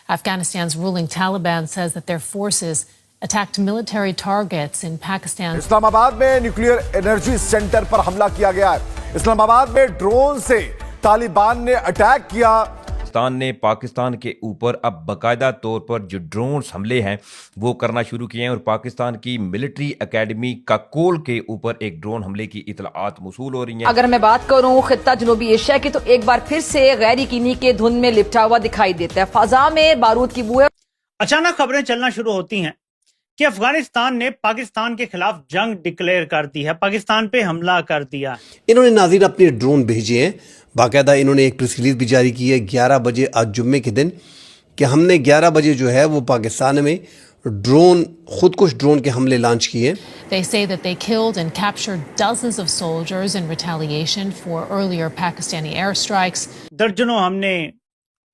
Afghanistan's ruling Taliban says that their forces attacked military targets in Pakistan. Islamabad में nuclear energy centre पर हमला किया गया है। इस्लामाबाद में ड्रोन से तालिबान ने अटैक किया। पाकिस्तान ने पाकिस्तान के ऊपर अब बाकायदा तौर पर जो ड्रोन हमले हैं वो करना शुरू किए हैं और पाकिस्तान की मिलिट्री एकेडमी काकोल के ऊपर एक ड्रोन हमले की इतलाआत मौसूल हो रही हैं। अगर मैं बात करूं खित्ता जनूबी एशिया की तो एक बार फिर से गैर यकीनी के धुंध में लिपटा हुआ दिखाई देता है। फाजा में बारूद की बू है। अचानक खबरें चलना शुरू होती हैं कि अफगानिस्तान ने पाकिस्तान के खिलाफ जंग डिक्लेयर कर दी है, पाकिस्तान पे हमला कर दिया। इन्होंने नाज़रीन अपने ड्रोन भेजे हैं, बाकायदा इन्होंने एक प्रेस रिलीज भी जारी की है 11 बजे आज जुम्मे के दिन कि हमने 11 बजे जो है वो पाकिस्तान में खुद कुछ ड्रोन के हमले लॉन्च किए। They say that they killed and captured dozens of soldiers in retaliation for earlier Pakistani airstrikes. दर्जनों हमने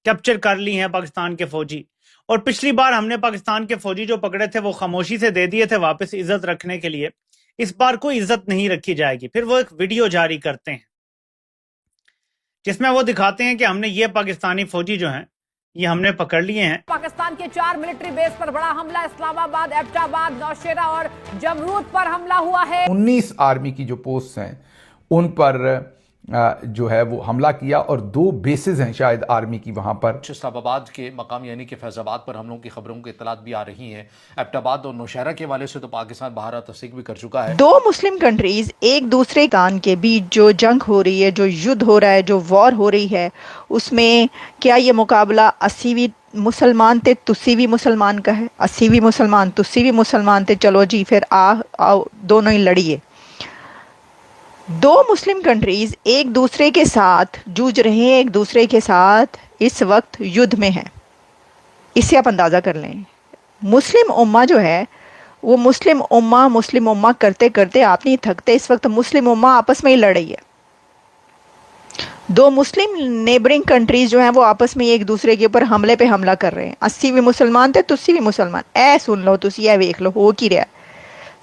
कैप्चर कर ली हैं पाकिस्तान के फौजी, और पिछली बार हमने पाकिस्तान के फौजी जो पकड़े थे वो खामोशी से दे दिए थे वापस इज्जत रखने के लिए। इस बार कोई इज्जत नहीं रखी जाएगी। फिर वो एक वीडियो जारी करते हैं जिसमें वो दिखाते हैं कि हमने ये पाकिस्तानी फौजी जो हैं ये हमने पकड़ लिए हैं। पाकिस्तान के 4 मिलिट्री बेस पर बड़ा हमला, इस्लामाबाद, एबटाबाद, नौशेरा और जमरूद पर हमला हुआ है। 19 आर्मी की जो पोस्ट हैं उन पर जो है वो हमला किया और 2 बेसेस हैं शायद आर्मी की वहां पर। इस्लामाबाद के मकाम यानी कि फैजाबाद पर हमलों की खबरों की इतलात भी आ रही हैं। एबटाबाद और नौशहरा के वाले से तो पाकिस्तान बाहर तस्दीक भी कर चुका है। 2 मुस्लिम कंट्रीज एक दूसरे के बीच जो जंग हो रही है, जो युद्ध हो रहा है, जो वॉर हो रही है, उसमें क्या ये मुकाबला 80 भी मुसलमान थे तुसी भी मुसलमान का है, 80 भी मुसलमान तुसी भी मुसलमान थे, चलो जी फिर आओ दोनों ही लड़िए। 2 मुस्लिम कंट्रीज एक दूसरे के साथ जूझ रहे हैं, एक दूसरे के साथ इस वक्त युद्ध में हैं। इससे आप अंदाज़ा कर लें मुस्लिम उम्मा जो है वो मुस्लिम उम्मा करते करते आप नहीं थकते। इस वक्त मुस्लिम उम्मा आपस में ही लड़ रही है। 2 मुस्लिम नेबरिंग कंट्रीज जो हैं वो आपस में एक दूसरे के ऊपर हमले पे हमला कर रहे हैं। 80 भी मुसलमान थे तुसी भी मुसलमान। ऐ सुन लो तुसी ऐ वेख लो हो की रहा है।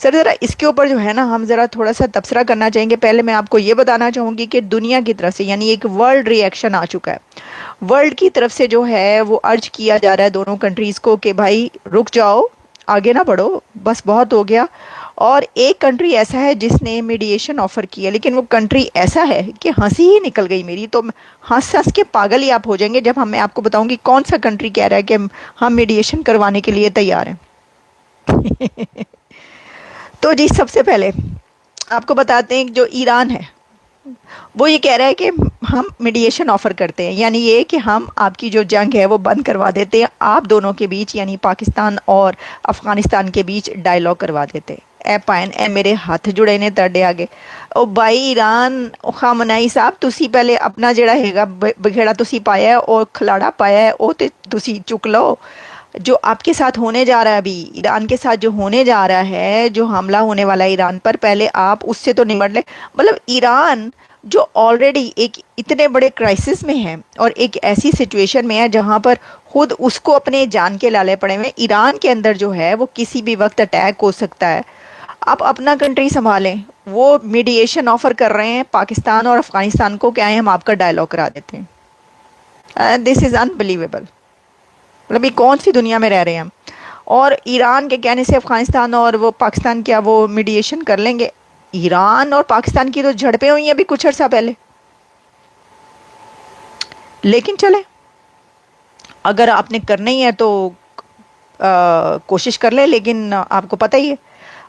सर ज़रा इसके ऊपर जो है ना हम ज़रा थोड़ा सा तबसरा करना चाहेंगे। पहले मैं आपको ये बताना चाहूँगी कि दुनिया की तरफ से यानी एक वर्ल्ड रिएक्शन आ चुका है। वर्ल्ड की तरफ से जो है वो अर्ज किया जा रहा है दोनों कंट्रीज़ को कि भाई रुक जाओ, आगे ना बढ़ो, बस बहुत हो गया। और एक कंट्री ऐसा है जिसने मीडिएशन ऑफ़र किया, लेकिन वो कंट्री ऐसा है कि हंसी ही निकल गई मेरी। तो हंस हंस के पागल ही आप हो जाएंगे जब मैं आपको बताऊँगी कौन सा कंट्री कह रहा है कि हम मीडिएशन करवाने के लिए तैयार हैं। तो जी सबसे पहले आपको बताते हैं कि जो ईरान है वो ये कह रहा है कि हम मीडिएशन ऑफ़र करते हैं, यानी ये कि हम आपकी जो जंग है वो बंद करवा देते हैं, आप दोनों के बीच यानी पाकिस्तान और अफ़गानिस्तान के बीच डायलॉग करवा देते हैं। ए पायन ए मेरे हाथ जुड़े ने तड़े आगे ओ भाई ईरान खामनाई साहब तुसी पहले अपना जड़ा हैगा बखेड़ा तुसी पाया है और खिलाड़ा पाया है वो तो तुसी चुक लो। जो आपके साथ होने जा रहा है अभी ईरान के साथ जो होने जा रहा है, जो हमला होने वाला है ईरान पर, पहले आप उससे तो निपट ले। मतलब ईरान जो ऑलरेडी एक इतने बड़े क्राइसिस में है और एक ऐसी सिचुएशन में है जहां पर खुद उसको अपने जान के लाले पड़े हुए। ईरान के अंदर जो है वो किसी भी वक्त अटैक हो सकता है। आप अपना कंट्री संभालें। वो मीडिएशन ऑफ़र कर रहे हैं पाकिस्तान और अफ़गानिस्तान को, क्या है हम आपका डायलॉग करा देते हैं। This is unbelievable. मतलब ये कौन सी दुनिया में रह रहे हैं हम। और ईरान के कहने से अफ़गानिस्तान और वो पाकिस्तान क्या वो मीडिएशन कर लेंगे। ईरान और पाकिस्तान की तो झड़पें हुई हैं अभी कुछ अर्सा पहले। लेकिन चले अगर आपने करना ही है तो कोशिश कर ले, लेकिन आपको पता ही है।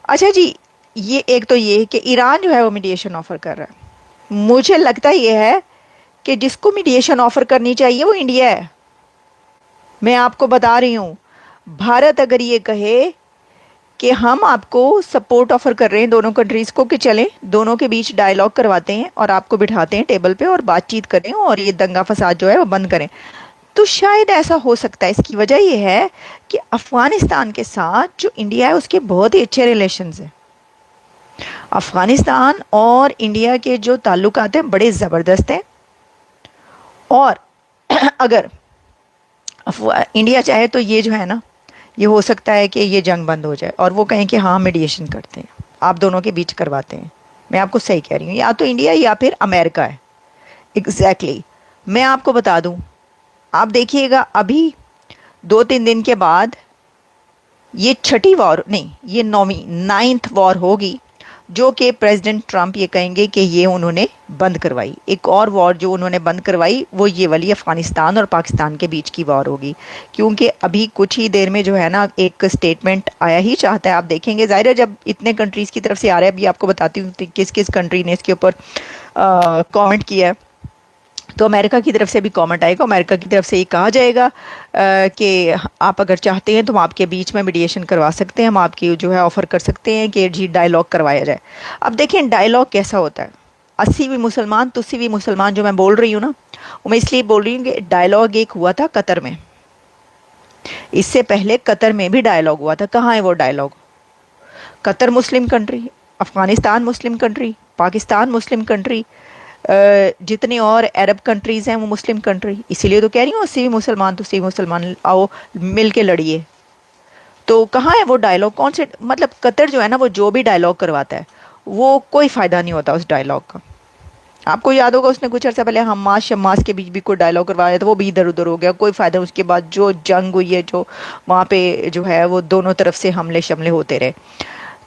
अच्छा जी ये एक तो ये कि ईरान जो है वो मीडिएशन ऑफ़र कर रहा है। मुझे लगता ये है कि जिसको मीडिएशन ऑफ़र करनी चाहिए वो इंडिया है। मैं आपको बता रही हूँ भारत अगर ये कहे कि हम आपको सपोर्ट ऑफ़र कर रहे हैं दोनों कंट्रीज़ को कि चलें दोनों के बीच डायलॉग करवाते हैं और आपको बिठाते हैं टेबल पे और बातचीत करें और ये दंगा फसाद जो है वो बंद करें, तो शायद ऐसा हो सकता है। इसकी वजह ये है कि अफ़गानिस्तान के साथ जो इंडिया है उसके बहुत ही अच्छे रिलेशंस हैं। अफ़गानिस्तान और इंडिया के जो ताल्लुकात हैं बड़े ज़बरदस्त हैं। और अगर इंडिया चाहे तो ये जो है ना ये हो सकता है कि ये जंग बंद हो जाए और वो कहें कि हाँ मीडिएशन करते हैं, आप दोनों के बीच करवाते हैं। मैं आपको सही कह रही हूँ, या तो इंडिया या फिर अमेरिका है। एग्जैक्टली मैं आपको बता दूँ, आप देखिएगा अभी 2-3 दिन के बाद ये छठी वॉर नहीं, ये 9th वॉर होगी जो कि प्रेसिडेंट ट्रंप ये कहेंगे कि ये उन्होंने बंद करवाई। एक और वॉर जो उन्होंने बंद करवाई वो ये वाली अफ़गानिस्तान और पाकिस्तान के बीच की वॉर होगी, क्योंकि अभी कुछ ही देर में जो है ना एक स्टेटमेंट आया ही चाहता है। आप देखेंगे ज़ाहिर है जब इतने कंट्रीज़ की तरफ से आ रहा है, अभी आपको बताती हूँ किस किस कंट्री ने इसके ऊपर कमेंट किया है। तो अमेरिका की तरफ से भी कमेंट आएगा। अमेरिका की तरफ से ये कहा जाएगा कि आप अगर चाहते हैं तो हम आपके बीच में मीडिएशन करवा सकते हैं, हम आपकी जो है ऑफ़र कर सकते हैं कि जी डायलॉग करवाया जाए। अब देखें डायलॉग कैसा होता है। 80 भी मुसलमान तुसी भी मुसलमान जो मैं बोल रही हूँ ना, वो मैं इसलिए बोल रही हूँ कि डायलॉग एक हुआ था कतर में, इससे पहले कतर में भी डायलॉग हुआ था। कहाँ है वो dialogue? Qatar Muslim country, Afghanistan Muslim country, Pakistan Muslim country, जितने और अरब कंट्रीज़ हैं वो मुस्लिम कंट्री। इसीलिए तो कह रही हूँ 80 भी मुसलमान तो 80 मुसलमान आओ मिल के लड़िए। तो कहाँ है वो डायलॉग? कौन से मतलब कतर जो है ना वो जो भी डायलॉग करवाता है वो कोई फ़ायदा नहीं होता उस डायलॉग का। आपको याद होगा उसने कुछ अर्सा पहले हमास शम्मास के बीच भी कोई डायलॉग करवाया था, वो भी इधर उधर हो गया, कोई फ़ायदा। उसके बाद जो जंग हुई है जो वहाँ पे जो है वो दोनों तरफ से हमले शमले होते रहे।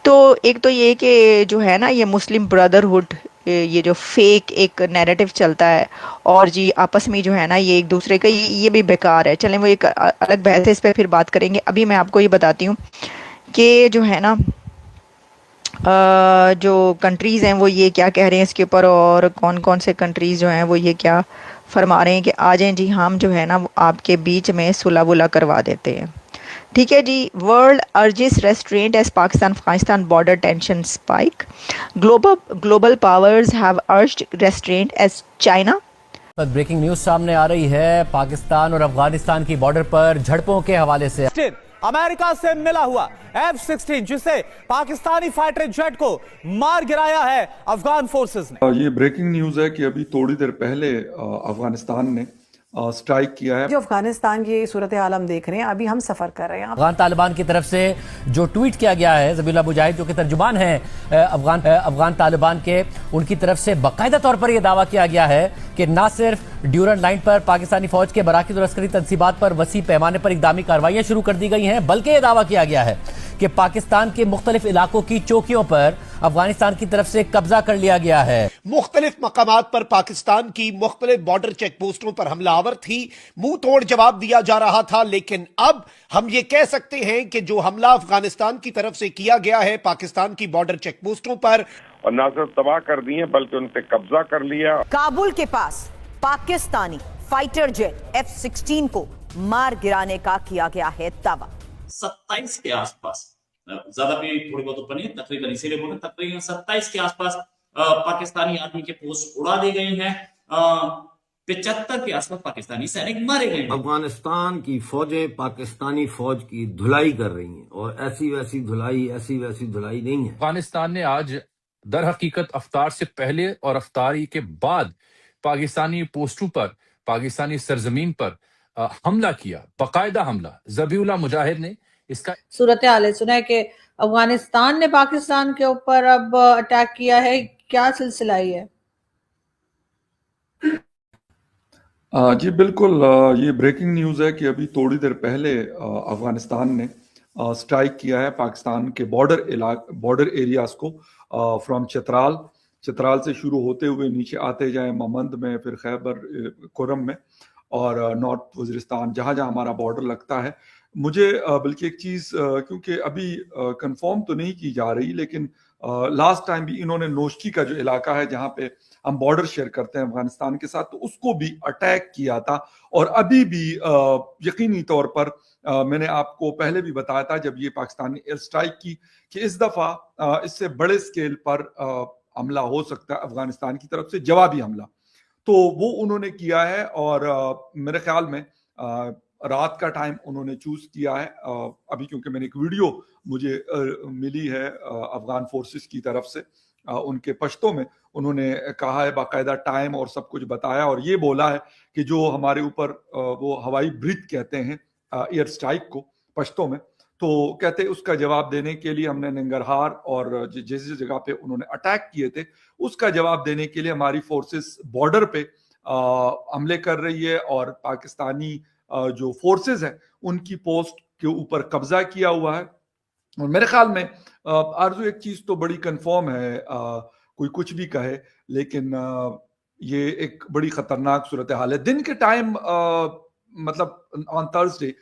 तो एक तो ये कि जो है ना ये मुस्लिम ब्रदरहुड, ये जो फेक एक नैरेटिव चलता है और जी आपस में जो है ना ये एक दूसरे का ये भी बेकार है। चलें वो एक अलग बहस है, इस पर फिर बात करेंगे। अभी मैं आपको ये बताती हूँ कि जो है ना जो कंट्रीज़ हैं वो ये क्या कह रहे हैं इसके ऊपर, और कौन कौन से कंट्रीज़ जो हैं वो ये क्या फरमा रहे हैं कि आ जाएं जी हम जो है ना आपके बीच में सुलह वुलह करवा देते हैं। ठीक है जी। World urges restraint as Pakistan Afghanistan border tension spike, global powers have urged restraint as China. Breaking news सामने आ रही है पाकिस्तान और अफगानिस्तान की बॉर्डर पर झड़पों के हवाले से। अमेरिका से मिला हुआ F-16 जिससे पाकिस्तानी फाइटर जेट को मार गिराया है अफगान फोर्सेस ने। ये ब्रेकिंग न्यूज है कि अभी थोड़ी देर पहले अफगानिस्तान ने स्ट्राइक किया है। जो अफगानिस्तान की सूरत हाल हम देख रहे हैं, अभी हम सफर कर रहे हैं। अफगान तालिबान की तरफ से जो ट्वीट किया गया है, ज़बीहुल्लाह मुजाहिद जो कि तर्जुमान है अफगान तालिबान के, उनकी तरफ से बाकायदा तौर पर यह दावा किया गया है कि न सिर्फ ड्यूरन लाइन पर पाकिस्तानी फौज के बराकी और अस्करी तनसीबात पर वसी पैमाने पर इक़दामी कार्रवाइयां शुरू कर दी गई हैं, बल्कि यह दावा किया गया है कि पाकिस्तान के मुख्तलिफ इलाकों की चौकियों पर अफगानिस्तान की तरफ से कब्जा कर लिया गया है। मुख्तलिफ मकामात पर पाकिस्तान की मुख्तलिफ बॉर्डर चेक पोस्टों पर हमलावर थी, मुंह तोड़ जवाब दिया जा रहा था। लेकिन अब हम ये कह सकते हैं कि जो हमला अफगानिस्तान की तरफ से किया गया है पाकिस्तान की बॉर्डर चेक पोस्टों पर, और ना सिर्फ तबाह कर दिए बल्कि उन पे कब्जा कर लिया। काबुल के पास पाकिस्तानी फाइटर जेट F-16 को मार गिराने का किया गया है दावा। 27 के आसपास, ज्यादा भी थोड़ी बहुत ऊपर नहीं, तकरीबन इसीलिए बोले तकरीबन 27 के आसपास पाकिस्तानी आर्मी के पोस्ट उड़ा दिए गए हैं। 75 के आसपास पाकिस्तानी सैनिक मारे गए हैं। अफगानिस्तान की फौजें पाकिस्तानी फौज की धुलाई कर रही हैं और ऐसी वैसी धुलाई नहीं है। अफगानिस्तान ने आज दर हकीकत अफ्तार से पहले और अफ्तारी के बाद पाकिस्तानी पोस्टों पर, पाकिस्तानी सरजमीन पर हमला किया, बाकायदा हमला। ज़बीहुल्लाह मुजाहिद ने इसका सूरत हाल सुना है कि अफगानिस्तान ने पाकिस्तान के ऊपर अब अटैक किया है, क्या सिलसिला है? जी बिल्कुल, ये ब्रेकिंग न्यूज़ है कि अभी थोड़ी देर पहले अफगानिस्तान ने स्ट्राइक किया है पाकिस्तान के बॉर्डर एरियाज को, फ्रॉम चित्राल से शुरू होते हुए नीचे आते जाए ममंद में, फिर खैबर खुर्रम में और नॉर्थ वज़ीरिस्तान, जहाँ जहाँ हमारा बॉर्डर लगता है। मुझे बल्कि एक चीज़, क्योंकि अभी कंफर्म तो नहीं की जा रही, लेकिन लास्ट टाइम भी इन्होंने नोशकी का जो इलाका है जहाँ पे हम बॉर्डर शेयर करते हैं अफगानिस्तान के साथ, तो उसको भी अटैक किया था। और अभी भी यकीनी तौर पर मैंने आपको पहले भी बताया था जब ये पाकिस्तान ने एयर स्ट्राइक की कि इस दफ़ा इससे बड़े स्केल पर हमला हो सकता है अफगानिस्तान की तरफ से, जवाबी हमला। तो वो उन्होंने किया है और मेरे ख्याल में रात का टाइम उन्होंने चूज किया है। अभी क्योंकि मैंने एक वीडियो मुझे मिली है अफगान फोर्सेस की तरफ से, उनके पश्तों में उन्होंने कहा है, बाकायदा टाइम और सब कुछ बताया और ये बोला है कि जो हमारे ऊपर वो हवाई ब्रीथ कहते हैं एयर स्ट्राइक को पश्तों में, तो कहते उसका जवाब देने के लिए हमने नंगरहार और जिस जगह पे उन्होंने अटैक किए थे उसका जवाब देने के लिए हमारी फोर्सेस बॉर्डर पे हमले कर रही है और पाकिस्तानी जो फोर्सेस हैं उनकी पोस्ट के ऊपर कब्जा किया हुआ है। और मेरे ख्याल में आरजू एक चीज तो बड़ी कंफर्म है, कोई कुछ भी कहे, लेकिन ये एक बड़ी खतरनाक सूरत हाल है। दिन के टाइम मतलब ऑन थर्सडे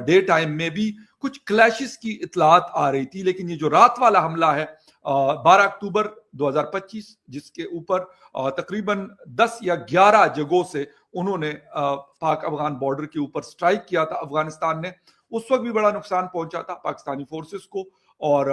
डे टाइम में भी कुछ क्लैशेस की इतलात आ रही थी, लेकिन ये जो रात वाला हमला है 12 अक्टूबर 2025, जिसके ऊपर तकरीबन 10 या 11 जगहों से उन्होंने पाक अफगान बॉर्डर के ऊपर स्ट्राइक किया था अफगानिस्तान ने, उस वक्त भी बड़ा नुकसान पहुंचा था पाकिस्तानी फोर्सेस को। और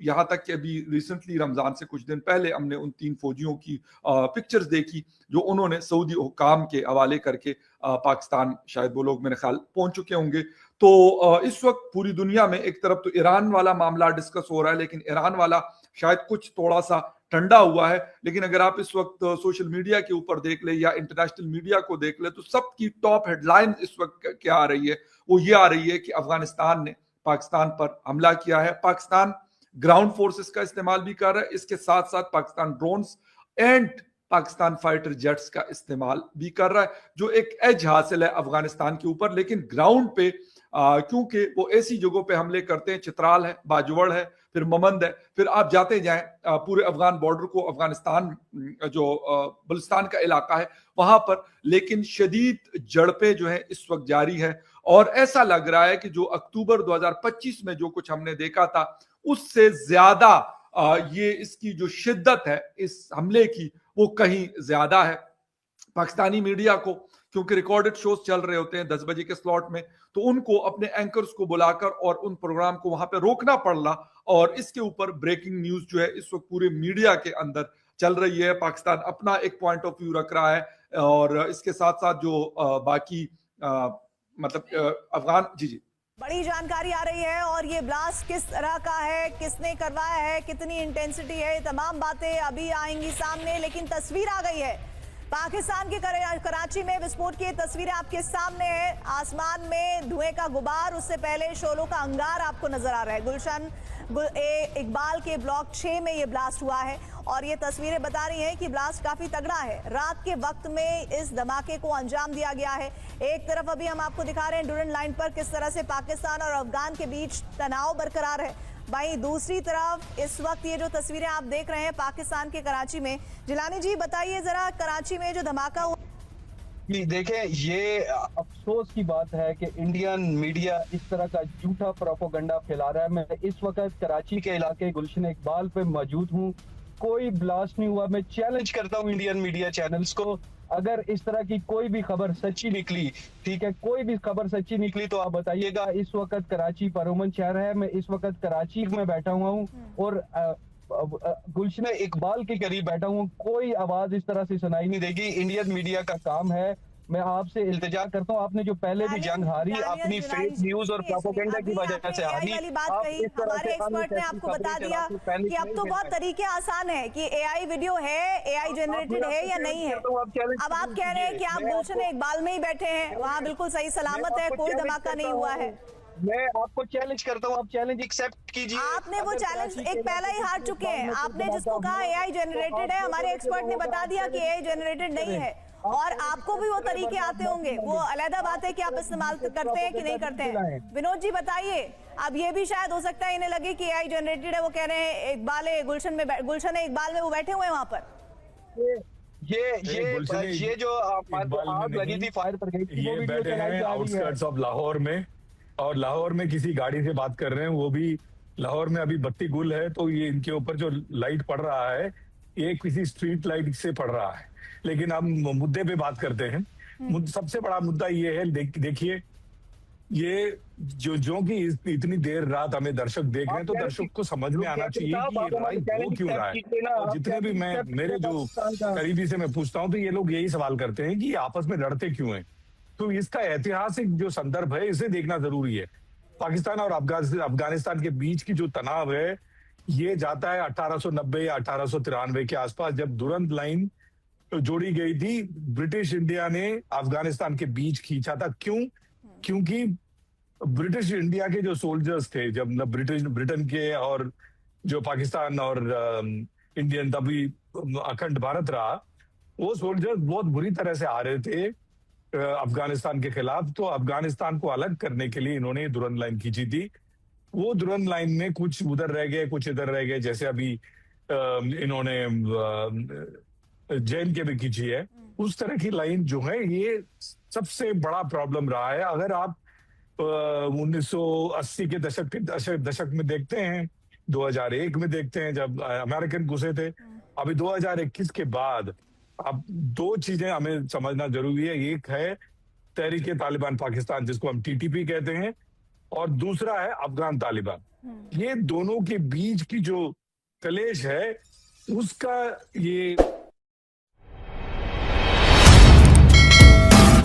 यहाँ तक कि अभी रिसेंटली रमजान से कुछ दिन पहले हमने उन 3 फौजियों की पिक्चर्स देखी जो उन्होंने सऊदी हुकाम के हवाले करके पाकिस्तान, शायद वो लोग मेरे ख्याल पहुंच चुके होंगे। तो इस वक्त पूरी दुनिया में एक तरफ तो ईरान वाला मामला डिस्कस हो रहा है, लेकिन ईरान वाला शायद कुछ थोड़ा सा ठंडा हुआ है। लेकिन अगर आप इस वक्त सोशल मीडिया के ऊपर देख ले या इंटरनेशनल मीडिया को देख ले, तो सबकी टॉप हेडलाइन इस वक्त क्या आ रही है, वो ये आ रही है कि अफगानिस्तान ने पाकिस्तान पर हमला किया है। पाकिस्तान ग्राउंड फोर्सेस का इस्तेमाल भी कर रहा है, इसके साथ साथ Pakistan drones and Pakistan fighter jets का इस्तेमाल भी कर रहा है, जो एक एज हासिल है अफगानिस्तान के ऊपर। लेकिन ग्राउंड पे क्योंकि वो ऐसी जगहों पे हमले करते हैं, चित्राल है, बाजुवड़ है, फिर ममंद है, फिर आप जाते जाएं पूरे अफगान बॉर्डर को, अफगानिस्तान जो बलुचिस्तान का इलाका है वहां पर, लेकिन शदीद झड़पें जो है इस वक्त जारी है। और ऐसा लग रहा है कि जो अक्टूबर 2025 में जो कुछ हमने देखा था उससे ज्यादा ये इसकी जो शिद्दत है इस हमले की वो कहीं ज्यादा है। पाकिस्तानी मीडिया को क्योंकि रिकॉर्डेड शोज चल रहे होते हैं 10 बजे के स्लॉट में, तो उनको अपने एंकर्स को बुलाकर और उन प्रोग्राम को वहां पे रोकना पड़ रहा। और इसके ऊपर ब्रेकिंग न्यूज जो है इस वक्त पूरे मीडिया के अंदर चल रही है। पाकिस्तान अपना एक पॉइंट ऑफ व्यू रख रहा है और इसके साथ साथ जो बाकी मतलब अफगान जी बड़ी जानकारी आ रही है और ये ब्लास्ट किस तरह का है, किसने करवाया है, कितनी इंटेंसिटी है, तमाम बातें अभी आएंगी सामने। लेकिन तस्वीर आ गई है पाकिस्तान के कराची में विस्फोट की तस्वीरें आपके सामने है। आसमान में धुएं का गुबार, उससे पहले शोलों का अंगार आपको नजर आ रहा है। गुलशन इकबाल के ब्लॉक 6 में ये ब्लास्ट हुआ है और ये तस्वीरें बता रही हैं कि ब्लास्ट काफी तगड़ा है। रात के वक्त में इस धमाके को अंजाम दिया गया है। एक तरफ अभी हम आपको दिखा रहे हैं ड्यूरन लाइन पर किस तरह से पाकिस्तान और अफगान के बीच तनाव बरकरार है, वहीं दूसरी तरफ इस वक्त ये जो तस्वीरें आप देख रहे हैं पाकिस्तान के कराची में। जिलानी जी बताइए जरा, कराची में जो धमाका हुआ। देखें, ये अफसोस की बात है कि इंडियन मीडिया इस तरह का झूठा प्रोपोगंडा फैला रहा है। मैं इस वक्त कराची के इलाके गुलशन इकबाल पे मौजूद हूँ, कोई ब्लास्ट नहीं हुआ। मैं चैलेंज करता हूँ इंडियन मीडिया चैनल्स को, अगर इस तरह की कोई भी खबर सच्ची निकली, ठीक है, कोई भी खबर सच्ची निकली तो आप बताइएगा। इस वक्त कराची परमन शहर है, मैं इस वक्त कराची में बैठा हुआ हूँ और गुलशन इकबाल के करीब बैठा हूँ, कोई आवाज इस तरह से सुनाई नहीं देगी। इंडियन मीडिया का काम है। मैं आपसे इल्तिजा करता हूँ, आपने जो पहले भी जंग हारी अपनी फेक न्यूज और प्रोपेगेंडा की वजह से हारी। हमारे एक्सपर्ट ने आपको बता दिया कि अब तो बहुत तरीके आसान है कि एआई वीडियो है, एआई जनरेटेड है या नहीं है। अब आप कह रहे हैं कि आप गुलशन इकबाल में ही बैठे हैं, वहाँ बिल्कुल सही सलामत है, कोई धमाका नहीं हुआ है। मैं आपको चैलेंज करता हूँ, आप चैलेंज एक्सेप्ट कीजिए। आपने वो चैलेंज एक पहला ही हार चुके हैं। आपने जिसको कहा एआई जनरेटेड है, हमारे एक्सपर्ट ने बता दिया कि एआई जनरेटेड नहीं है और आपको भी वो तरीके आते होंगे। वो अलग बात है कि आप इस्तेमाल करते हैं कि नहीं करते हैं। विनोद जी बताइए, अब ये भी शायद हो सकता है इन्हें लगे कि एआई जनरेटेड है, वो कह रहे हैं इकबाल गुलशन इकबाल में वो बैठे हुए हैं वहां पर। ये जो आग लगी थी फायर ब्रिगेड की, वो बैठे हैं आउटस्कर्ट्स ऑफ लाहौर में, और लाहौर में किसी गाड़ी से बात कर रहे हैं। वो भी लाहौर में अभी बत्ती गुल है, तो ये इनके ऊपर जो लाइट पड़ रहा है ये किसी स्ट्रीट लाइट से पड़ रहा है। लेकिन अब मुद्दे पे बात करते हैं। सबसे बड़ा मुद्दा ये है, देखिए ये जो कि इतनी देर रात हमें दर्शक देख रहे हैं, तो दर्शक को समझ में आना चाहिए कि ये लड़ाई हो क्यों रहा है। और जितने भी मेरे जो करीबी से मैं पूछता हूँ तो ये लोग यही सवाल करते हैं कि ये आपस में लड़ते क्यों हैं। तो इसका ऐतिहासिक जो संदर्भ है इसे देखना जरूरी है। पाकिस्तान और अफगानिस्तान के बीच की जो तनाव है ये जाता है 1890 या 1893 के आसपास, जब दुरंत लाइन जोड़ी गई थी। ब्रिटिश इंडिया ने अफगानिस्तान के बीच खींचा था। क्योंकि ब्रिटिश इंडिया के जो सोल्जर्स थे, जब ब्रिटेन के और जो पाकिस्तान और इंडियन तभी अखंड भारत रहा, वो सोल्जर्स बहुत बुरी तरह से आ रहे थे अफगानिस्तान के खिलाफ, तो अफगानिस्तान को अलग करने के लिए इन्होंने दुरंत लाइन खींची थी। वो दुरंत लाइन में कुछ उधर रह गए, कुछ इधर रह गए, जैसे अभी इन्होंने जैन के भी खींची है। उस तरह की लाइन जो है, ये सबसे बड़ा प्रॉब्लम रहा है। अगर आप 1980 के दशक में देखते हैं, 2001 में देखते हैं जब अमेरिकन घुसे थे, अभी 2021 के बाद अब दो चीजें हमें समझना जरूरी है। एक है तहरीक तालिबान पाकिस्तान, जिसको हम टीटीपी कहते हैं, और दूसरा है अफगान तालिबान। ये दोनों के बीच की जो कलेश है, उसका ये